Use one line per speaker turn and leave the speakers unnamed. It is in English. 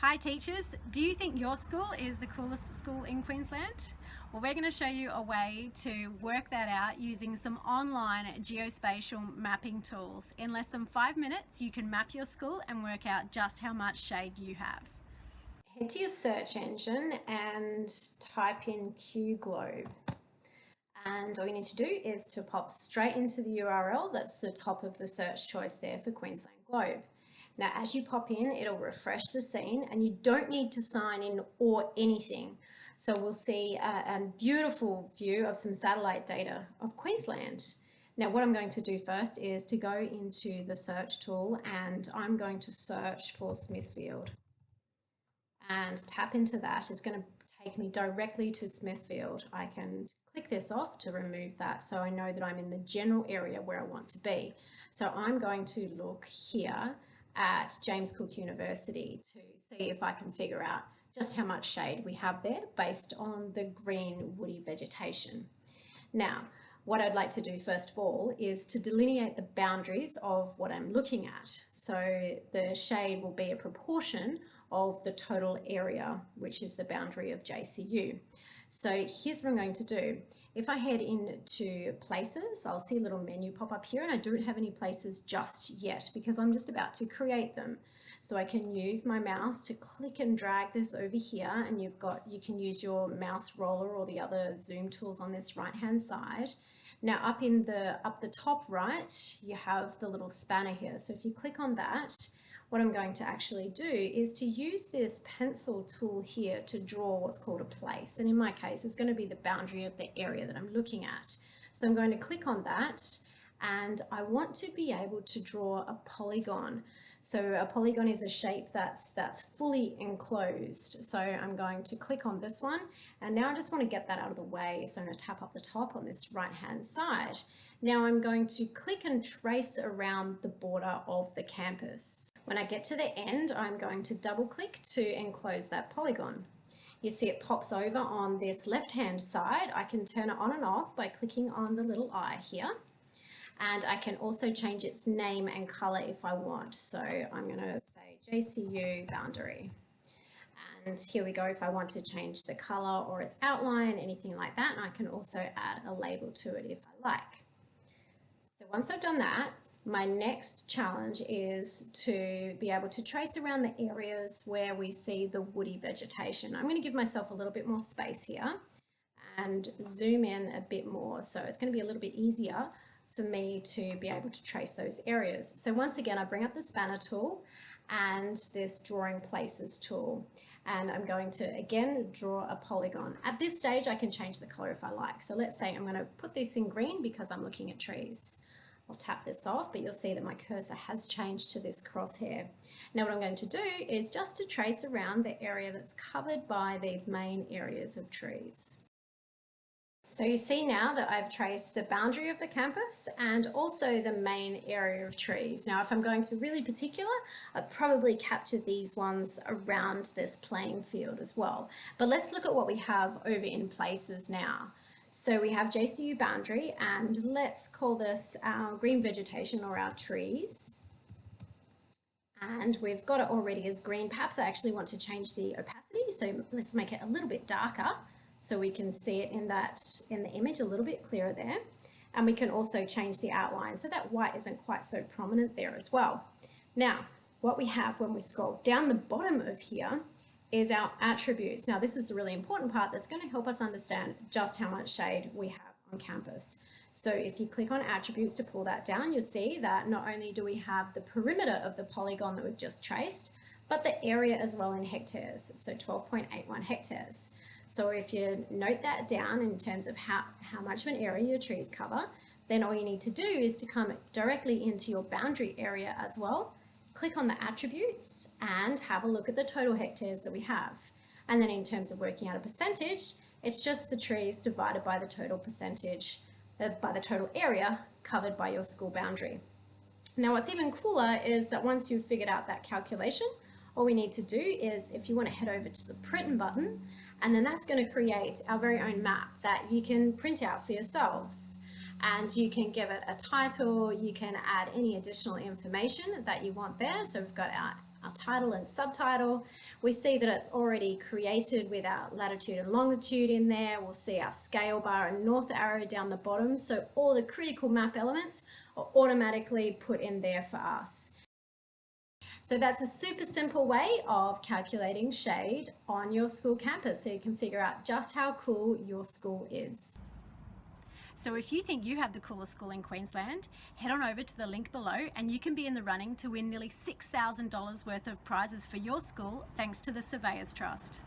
Hi teachers, do you think your school is the coolest school in Queensland? Well, we're going to show you a way to work that out using some online geospatial mapping tools. In less than 5 minutes, you can map your school and work out just how much shade you have.
Head to your search engine and type in Q Globe. And all you need to do is to pop straight into the URL that's the top of the search choice there for Queensland Globe. Now, as you pop in, it'll refresh the scene and you don't need to sign in or anything. So we'll see a beautiful view of some satellite data of Queensland. Now, what I'm going to do first is to go into the search tool and I'm going to search for Smithfield. And tap into that. It's going to take me directly to Smithfield. I can click this off to remove that so I know that I'm in the general area where I want to be. So I'm going to look here at James Cook University to see if I can figure out just how much shade we have there based on the green woody vegetation. Now, what I'd like to do first of all is to delineate the boundaries of what I'm looking at. So the shade will be a proportion of the total area, which is the boundary of JCU. So here's what I'm going to do. If I head into places, I'll see a little menu pop up here and I don't have any places just yet because I'm just about to create them. So I can use my mouse to click and drag this over here and you can use your mouse roller or the other zoom tools on this right hand side. Now up the top right, you have the little spanner here. So if you click on that, what I'm going to actually do is to use this pencil tool here to draw what's called a place. And in my case, it's going to be the boundary of the area that I'm looking at. So I'm going to click on that and I want to be able to draw a polygon. So a polygon is a shape that's fully enclosed. So I'm going to click on this one and now I just want to get that out of the way. So I'm going to tap up the top on this right hand side. Now I'm going to click and trace around the border of the campus. When I get to the end, I'm going to double click to enclose that polygon. You see it pops over on this left hand side. I can turn it on and off by clicking on the little eye here. And I can also change its name and color if I want. So I'm going to say JCU boundary. And here we go if I want to change the color or its outline, anything like that. And I can also add a label to it if I like. So once I've done that, my next challenge is to be able to trace around the areas where we see the woody vegetation. I'm going to give myself a little bit more space here and zoom in a bit more. So it's going to be a little bit easier for me to be able to trace those areas. So once again, I bring up the spanner tool and this drawing places tool. And I'm going to, again, draw a polygon. At this stage, I can change the color if I like. So let's say I'm going to put this in green because I'm looking at trees. I'll tap this off, but you'll see that my cursor has changed to this crosshair. Now what I'm going to do is just to trace around the area that's covered by these main areas of trees. So you see now that I've traced the boundary of the campus and also the main area of trees. Now, if I'm going to be really particular, I'd probably capture these ones around this playing field as well. But let's look at what we have over in places now. So we have JCU boundary and let's call this our green vegetation or our trees. And we've got it already as green. Perhaps I actually want to change the opacity. So let's make it a little bit darker so we can see it in the image a little bit clearer there. And we can also change the outline so that white isn't quite so prominent there as well. Now, what we have when we scroll down the bottom of here is our attributes. Now, this is the really important part that's going to help us understand just how much shade we have on campus. So if you click on attributes to pull that down, you'll see that not only do we have the perimeter of the polygon that we've just traced, but the area as well in hectares, so 12.81 hectares. So if you note that down in terms of how much of an area your trees cover, then all you need to do is to come directly into your boundary area as well, click on the attributes and have a look at the total hectares that we have. And then in terms of working out a percentage, it's just the trees divided by the total percentage, by the total area covered by your school boundary. Now what's even cooler is that once you've figured out that calculation, all we need to do is if you want to head over to the print button, and then that's going to create our very own map that you can print out for yourselves. And you can give it a title, you can add any additional information that you want there. So we've got our title and subtitle. We see that it's already created with our latitude and longitude in there. We'll see our scale bar and north arrow down the bottom. So all the critical map elements are automatically put in there for us. So that's a super simple way of calculating shade on your school campus, so you can figure out just how cool your school is.
So if you think you have the coolest school in Queensland, head on over to the link below and you can be in the running to win nearly $6,000 worth of prizes for your school thanks to the Surveyors Trust.